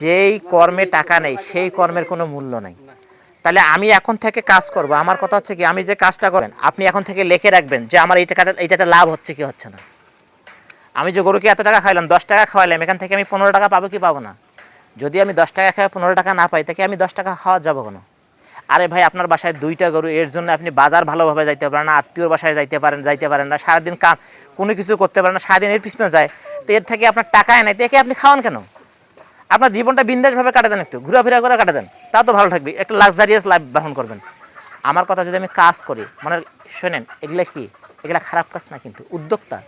যেই কর্মে টাকা নেই সেই কর্মের কোনো মূল্য নেই। তাহলে আমি এখন থেকে কাজ করব, আমার কথা হচ্ছে কি, আমি যে কাজটা করেন আপনি এখন থেকে লিখে রাখবেন যে আমার এইটাতে লাভ হচ্ছে কি হচ্ছে না। আমি যে গরুকে এত টাকা খাইলাম, 10 টাকা খাওয়াইলাম, এখান থেকে আমি 15 টাকা পাবো কি পাবো না? যদি আমি 10 টাকা খাওয়া 15 টাকা না পাই, তাকে আমি 10 টাকা খাওয়া যাবো কেন? আরে ভাই, আপনার বাসায় 2টা গরু, এর জন্য আপনি বাজার ভালোভাবে যাইতে পারেন না, আত্মীয়র বাসায় যাইতে পারেন না, সারাদিন কাম কোনো কিছু করতে পারেন না, সারাদিন এর পিছনে যায়, তো এর থেকে আপনার টাকায় নাই, একে আপনি খাওয়ান কেন? আপনার জীবনটা বিন্দাসভাবে কাটে দেন, একটু ঘোরাফেরা করে কাটে দেন, তাও তো ভালো থাকবে, একটা লাক্সারিয়াস লাইফ বহন করবেন। আমার কথা, যদি আমি কাজ করি, মানে শোনেন, এগুলা কি, এগুলা খারাপ কাজ না, কিন্তু উদ্যোক্তা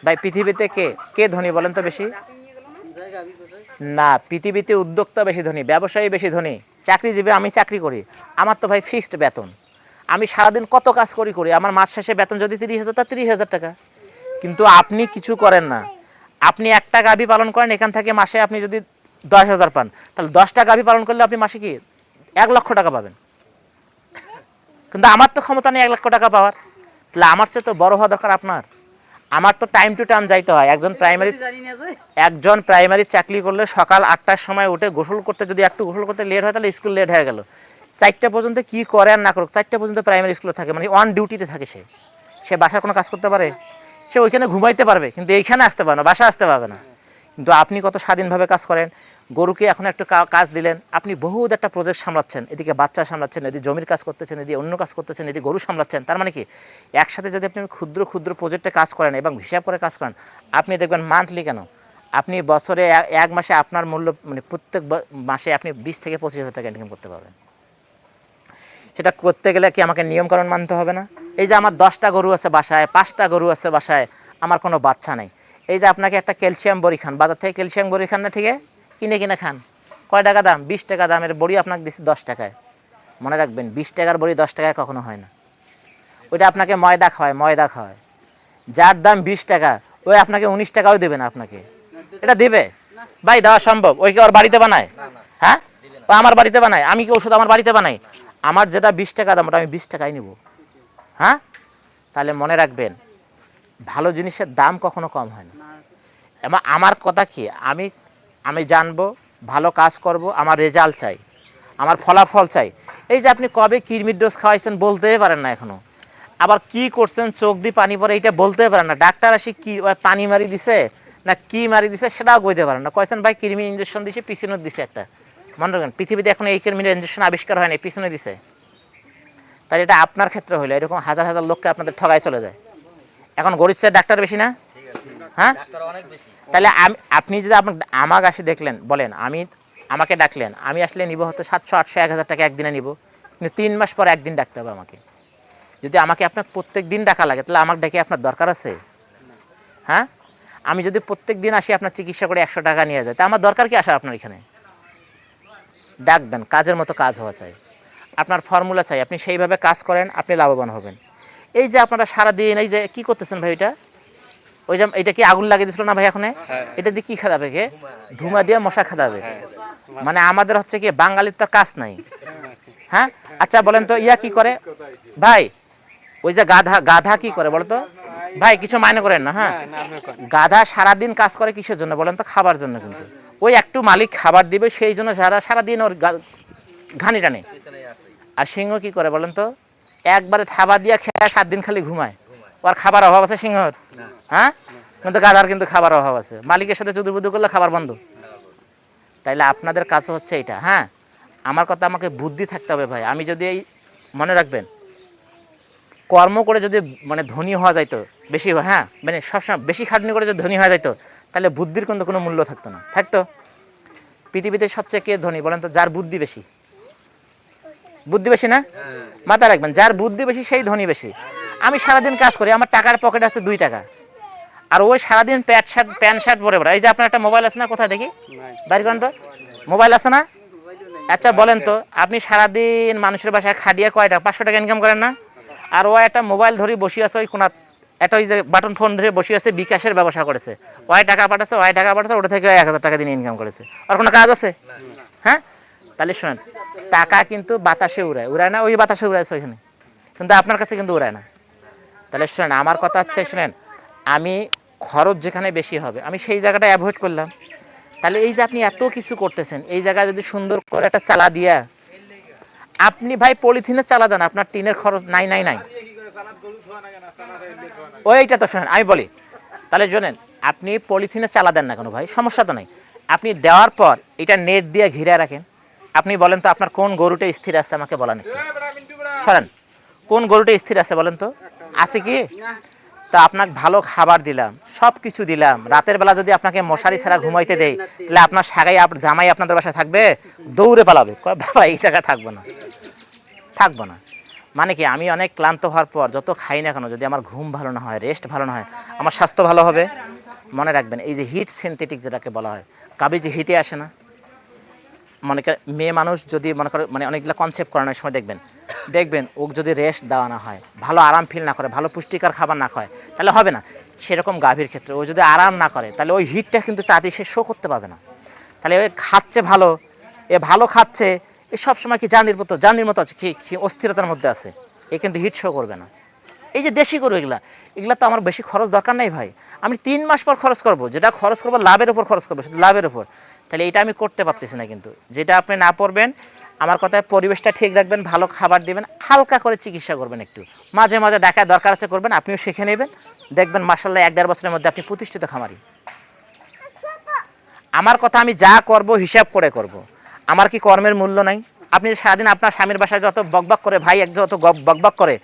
ভাই পৃথিবীতে কে কে ধনী বলেন তো বেশি? না, পৃথিবীতে উদ্যোক্তা বেশি ধনী, ব্যবসায়ী বেশি ধনী। চাকরিজীবী, আমি চাকরি করি, আমার তো ভাই ফিক্সড বেতন, আমি সারাদিন কত কাজ করি, আমার মাস শেষে বেতন যদি 30,000, তা 30,000 টাকা। কিন্তু আপনি কিছু করেন না, আপনি একটা গাভী পালন করেন, এখান থেকে মাসে আপনি যদি 10,000 পান, তাহলে 10টা গাভী পালন করলে আপনি মাসে কি 1 লক্ষ টাকা পাবেন। কিন্তু আমার তো ক্ষমতা নেই 1 লক্ষ টাকা পাওয়ার, তাহলে আমার চেয়ে তো বড় হওয়া দরকার আপনার। আমার তো টাইম টু টাইম যাইতে হয়। একজন প্রাইমারি চাকরি করলে সকাল 8টার সময় উঠে গোসল করতে, যদি একটু গোসল করতে লেট হয় তাহলে স্কুল লেট হয়ে গেল, 4টা পর্যন্ত কি করে আর না করুক, 4টা পর্যন্ত প্রাইমারি স্কুলে থাকে, মানে অন ডিউটিতে থাকে। সে বাসার কোনো কাজ করতে পারে? সে ওইখানে ঘুমাইতে পারবে, কিন্তু এইখানে আসতে পারে না, বাসা আসতে পারবে না। কিন্তু আপনি কত স্বাধীনভাবে কাজ করেন। গরুকে এখন একটু কাজ দিলেন, আপনি বহুত একটা প্রজেক্ট সামলাচ্ছেন, এদিকে বাচ্চা সামলাচ্ছেন, এদিকে জমির কাজ করতেছেন, এদিকে অন্য কাজ করতেছেন, এদিকে গরু সামলাচ্ছেন। তার মানে কি, একসাথে যদি আপনি ক্ষুদ্র ক্ষুদ্র প্রজেক্টে কাজ করেন এবং হিসাব করে কাজ করেন, আপনি দেখবেন মান্থলি কেন, আপনি বছরে এক মাসে আপনার মূল্য, মানে প্রত্যেক মাসে আপনি 20 থেকে 25 হাজার টাকা ইনকাম করতে পারবেন। সেটা করতে গেলে কি আমাকে নিয়মকানুন মানতে হবে না? এই যে আমার 10টা গরু আছে বাসায়, 5টা গরু আছে বাসায়, আমার কোনো বাচ্চা নেই, এই যে আপনাকে একটা ক্যালসিয়াম বড়ি খান, বাজার থেকে ক্যালসিয়াম বড়ি খান না, ঠিক আছে, কিনে খান, কয় টাকা দাম? 20 টাকা দামের বড়ি আপনাকে দিচ্ছি 10 টাকায়। মনে রাখবেন, 20 টাকার বড়ি 10 টাকায় কখনো হয় না। ওইটা আপনাকে ময়দা খাওয়ায়। যার দাম 20 টাকা, ওই আপনাকে 19 টাকাও দেবে না আপনাকে। এটা দেবে ভাই? দেওয়া সম্ভব? ওই কি ওর বাড়িতে বানায়? হ্যাঁ, ও আমার বাড়িতে বানায়। আমি কি ওষুধ আমার বাড়িতে বানাই? আমার যেটা 20 টাকা দাম, ওটা আমি 20 টাকায় নিব। হ্যাঁ, তাহলে মনে রাখবেন, ভালো জিনিসের দাম কখনো কম হয় না। এবং আমার কথা কি, আমি আমি জানবো, ভালো কাজ করব, আমার রেজাল্ট চাই, আমার ফলাফল চাই। এই যে আপনি কবে কিডনির ডোজ খাওয়াইছেন বলতেই পারেন না এখনো, আবার কি করছেন, চোখ দিয়ে পানি পড়ে, এইটা বলতে পারেন না। ডাক্তার আসি কি পানি মারি দিছে না কি মারি দিছে সেটাও কইতে পারেন না। কয়েছেন ভাই কৃমি ইঞ্জেকশন দিছে, পিছনে দিছে একটা। মনে রাখবেন, পৃথিবীতে এখন এই কৃমির ইঞ্জেকশন আবিষ্কার হয়নি, পিছনে দিছে। তাই এটা আপনার ক্ষেত্রে হইলো, এরকম হাজার হাজার লোককে আপনাদের ঠগায় চলে যায়। এখন গরিব ডাক্তার বেশি না? হ্যাঁ, তাহলে আপনি যদি আমাকে আসি দেখলেন, বলেন, আমাকে ডাকলেন, আমি আসলে নিব হয়তো 700, 800, 1,000 টাকা একদিনে নিব, কিন্তু 3 মাস পর একদিন ডাকতে হবে আমাকে। যদি আমাকে আপনার প্রত্যেক দিন ডাকা লাগে, তাহলে আমাকে ডেকে আপনার দরকার আছে? হ্যাঁ, আমি যদি প্রত্যেক দিন আসি আপনার চিকিৎসা করে 100 টাকা নিয়ে যায়, তা আমার দরকার কি আসার আপনার এখানে? ডাকবেন, কাজের মতো কাজ হওয়া চাই, আপনার ফর্মুলা চাই, আপনি সেইভাবে কাজ করেন, আপনি লাভবান হবেন। এই যে আপনারা সারাদিন এই যে কি করতেছেন ভাই, ওই যে এটা কি আগুন লাগিয়ে দিছিল না ভাই? এখন এটা দিয়ে কি খাদাবে? কে ধুমা দিয়ে মশা খাদাবে? মানে আমাদের হচ্ছে কি, বাঙালির তো কাজ নাই। হ্যাঁ, আচ্ছা বলেন তো, ইয়া কি করে ভাই? ওই যে গাধা কি করে বলতো ভাই? কিছু মাইনে করেন না? হ্যাঁ, গাধা সারাদিন কাজ করে কিসের জন্য বলেন তো? খাবার জন্য। কিন্তু ওই একটু মালিক খাবার দিবে, সেই জন্য সারাদিন ওর ঘানি টানে। আর সিংহ কি করে বলেন তো? একবারে থাবা দিয়া খেয়ে 7 দিন খালি ঘুমায়। ওর খাবার অভাব আছে সিংহর? হ্যাঁ, কিন্তু গাধার কিন্তু খাবার অভাব আছে, মালিকের সাথে চুদুরবুদু করলে খাবার বন্ধ। তাইলে আপনাদের কাজ হচ্ছে এটা। হ্যাঁ, আমার কথা, আমাকে বুদ্ধি থাকতে হবে ভাই। আমি যদি এই, মনে রাখবেন, কর্ম করে যদি মানে ধনী হওয়া যাইতো বেশি, হ্যাঁ মানে সবসময় বেশি খাটনি করে যদি ধনী হওয়া যাইতো, তাহলে বুদ্ধির কিন্তু কোনো মূল্য থাকতো না। থাকতো? পৃথিবীতে সবচেয়ে কে ধনী বলেন তো? যার বুদ্ধি বেশি। বুদ্ধি বেশি না? মাথা রাখবেন, যার বুদ্ধি বেশি সেই ধনী বেশি। আমি সারাদিন কাজ করি, আমার টাকার পকেটে আছে 2 টাকা, আর ওই সারাদিন প্যান্ট শার্ট পরে বেড়ায়। এই যে আপনার একটা মোবাইল আছে না, কোথায় দেখি, বাইরে করেন তো, মোবাইল আছে না? আচ্ছা বলেন তো, আপনি সারাদিন মানুষের বাসায় খাটিয়ে কয়টা 500 টাকা ইনকাম করেন না? আর ও একটা মোবাইল ধরে বসে আছে, ওই কোনা একটা ওই যে বাটন ফোন ধরে বসে আছে, বিকাশের ব্যবসা করেছে, টাকা পাঠাচ্ছে, ওটা থেকে 1,000 টাকা দিন ইনকাম করেছে। আর কোনো কাজ আছে? হ্যাঁ, তাহলে শোনেন, টাকা কিন্তু বাতাসে উড়ায় না, ওই বাতাসে উড়াইছে ওইখানে, কিন্তু আপনার কাছে কিন্তু উড়ায় না। তাহলে শোনেন, আমার কথা হচ্ছে, শোনেন, আমি খরচ যেখানে বেশি হবে আমি সেই জায়গাটা অ্যাভয়েড করলাম। তাহলে এই যে আপনি এত কিছু করতেছেন, এই জায়গায় যদি সুন্দর করে একটা চালা দিয়া আপনি ভাই পলিথিনের চালা দেন, আপনার টিনের খরচ নাই নাই নাই। ওইটা তো শোনেন আমি বলি, তাহলে শোনেন, আপনি পলিথিনের চালা দেন না কেন ভাই, সমস্যা তো নাই। আপনি দেওয়ার পর এটা নেট দিয়ে ঘিরে রাখেন। আপনি বলেন তো আপনার কোন গরুটা স্থির আছে, আমাকে বলেন একটু। সরেন, কোন গরুটা স্থির আছে বলেন তো, আছে কি? তা আপনাকে ভালো খাবার দিলাম, সব কিছু দিলাম, রাতের বেলা যদি আপনাকে মশারি ছাড়া ঘুমাইতে দেয়, তাহলে আপনার সাগাই জামাই আপনাদের বাসায় থাকবে? দৌড়ে পালাবে, কয় বাবা এই জায়গায় থাকবো না, থাকবো না। মানে কি, আমি অনেক ক্লান্ত হওয়ার পর যত খাই না কেন, যদি আমার ঘুম ভালো না হয়, রেস্ট ভালো না হয়, আমার স্বাস্থ্য ভালো হবে? মনে রাখবেন, এই যে হিট সিনথেটিক যেটাকে বলা হয়, কাবি যে হিটে আসে না, মনে করেন মেয়ে মানুষ যদি মনে করে মানে অনেকগুলো কনসেপ্ট করানোর সময় দেখবেন দেখবেন ও যদি রেস্ট দেওয়া না হয়, ভালো আরাম ফিল না করে, ভালো পুষ্টিকর খাবার না খায়, তাহলে হবে না। সেরকম গাভীর ক্ষেত্রে ও যদি আরাম না করে, তাহলে ওই হিটটা কিন্তু তাড়াতাড়ি সে শো করতে পারবে না। তাহলে ওই খাচ্ছে ভালো, এ ভালো খাচ্ছে, এ সবসময় কি জার্নির মতো আছে, কি অস্থিরতার মধ্যে আছে, এ কিন্তু হিট শো করবে না। এই যে দেশি গরু, এগুলা এগুলা তো আমার বেশি খরচ দরকার নাই ভাই, আমি 3 মাস পর খরচ করব, যেটা খরচ করবো লাভের উপর খরচ করবো, শুধু লাভের উপর। তাহলে এটা আমি করতে পারতেছি না। কিন্তু যেটা আপনি না পড়বেন, আমার কথায় পরিবেশটা ঠিক রাখবেন, ভালো খাবার দিবেন, হালকা করে চিকিৎসা করবেন, একটু মাঝে মাঝে ডাকার দরকার আছে করবেন, আপনিও শিখে নেবেন, দেখবেন মাশাআল্লাহ 1-1.5 বছরের মধ্যে আপনি প্রতিষ্ঠিত খামারি। আমার কথা আমি যা করব হিসাব করে করব, আমার কি কর্মের মূল্য নাই? আপনি সারাদিন আপনার স্বামীর বাসায় যত বকবক করে, ভাই এক যত বকবক করে,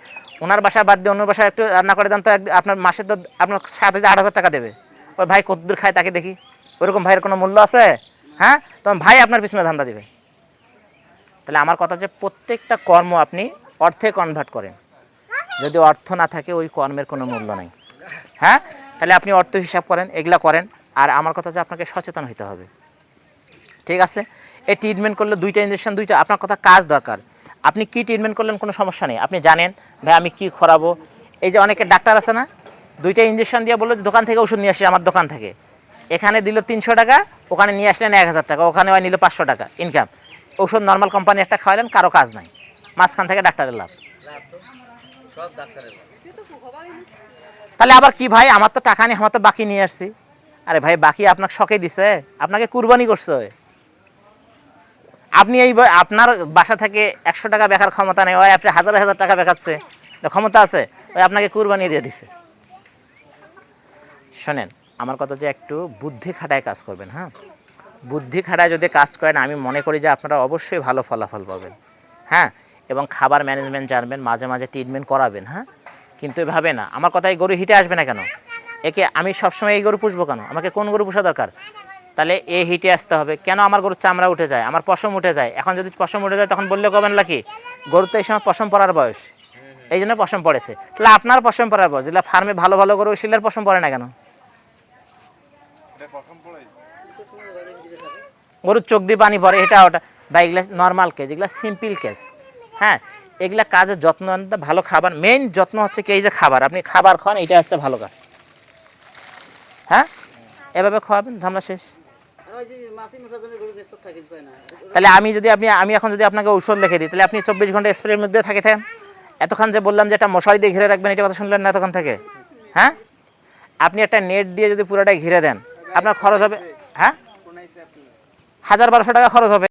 ওনার বাসায় বাদ দিয়ে অন্য বাসায় একটু রান্না করে দেন তো, আপনার মাসে তো আপনার সাথে 8,000 টাকা দেবে। ওই ভাই কতদূর খায় তাকে দেখি, ওইরকম ভাইয়ের কোনো মূল্য আছে? হ্যাঁ, তখন ভাই আপনার পিছনে ধান্দা দিবে। তাহলে আমার কথা যে প্রত্যেকটা কর্ম আপনি অর্থে কনভার্ট করেন, যদি অর্থ না থাকে ওই কর্মের কোনো মূল্য নাই। হ্যাঁ, তাহলে আপনি অর্থ হিসাব করেন, এগুলা করেন। আর আমার কথা যে আপনাকে সচেতন হতে হবে, ঠিক আছে? এই ট্রিটমেন্ট করলে 2টা ইঞ্জেকশন, 2টা আপনার কথা কাজ দরকার। আপনি কি ট্রিটমেন্ট করলেন কোনো সমস্যা নেই, আপনি জানেন ভাই আমি কি খরাবো। এই যে অনেকে ডাক্তার আছে না, 2টা ইঞ্জেকশন দিয়ে বললো দোকান থেকে ওষুধ নিয়ে আসি, আমার দোকান থেকে, এখানে দিল 300 টাকা, ওখানে নিয়ে আসলেন 1,000 টাকা, ওখানে ওই নিল 500 টাকা ইনকাম। ওষুধ নর্মাল কোম্পানি একটা খাওয়ালেন, কারো কাজ নাই, মাঝখান থেকে ডাক্তারের লাভ। তাহলে আবার কি ভাই, আমার তো টাকা নেই, আমার তো বাকি নিয়ে আসছি। আরে ভাই, বাকি আপনাকে শখে দিছে, আপনাকে কুরবানি করছে। আপনি এই আপনার বাসা থেকে 100 টাকা বেকার ক্ষমতা নেই, ওই আপনি হাজার হাজার টাকা বেকাচ্ছে ক্ষমতা আছে, ওই আপনাকে কুরবানি দিয়ে দিছে। শোনেন, আমার কথা যে একটু বুদ্ধি খাটায় কাজ করবেন। হ্যাঁ, বুদ্ধি খাটায় যদি কাজ করেন, আমি মনে করি যে আপনারা অবশ্যই ভালো ফলাফল পাবেন। হ্যাঁ, এবং খাবার ম্যানেজমেন্ট জানবেন, মাঝে মাঝে ট্রিটমেন্ট করাবেন। হ্যাঁ, কিন্তু এভাবে না, আমার কথা এই গরু হিটে আসবে না কেন, একে আমি সবসময় এই গরু পুষবো কেন, আমাকে কোন গরু পোষা দরকার? তাহলে এ হিটে আসতে হবে কেন? আমার গরুর চামড়া উঠে যায়, আমার পশম উঠে যায়। এখন যদি পশম উঠে যায় তখন বললে কবেন নাকি গরু তো এই সময় পশম পড়ার বয়স, এই জন্য পশম পড়েছে। তাহলে আপনার পশম পড়ার বয়স, যেগুলো ফার্মে ভালো ভালো গরু শিলের পশম পড়ে না কেন? গরুর চোখ দিয়ে পানি পড়ে, এটা ওটা বা এগুলা নর্মাল কেস, এগুলা সিম্পল কেস। হ্যাঁ, এগুলা কাজের যত্ন, ভালো খাবার, মেইন যত্ন হচ্ছে কি, এই যে খাবার, আপনি খাবার খান, এটা হচ্ছে ভালো কাজ। হ্যাঁ, এভাবে খাওয়াবেন, ঝামেলা শেষ। তাহলে আমি এখন যদি আপনাকে ঔষধ লিখে দিই, তাহলে আপনি 24 ঘন্টা স্প্রের মধ্যে থাকেন। এতক্ষণ যে বললাম যে একটা মশারি দিয়ে ঘিরে রাখবেন, এটা কথা শুনলেন না এতক্ষণ থেকে? হ্যাঁ, আপনি একটা নেট দিয়ে যদি পুরোটাই ঘিরে দেন, আপনার খরচ হবে, হ্যাঁ, 1,000-1,200 টাকা খরচ হবে।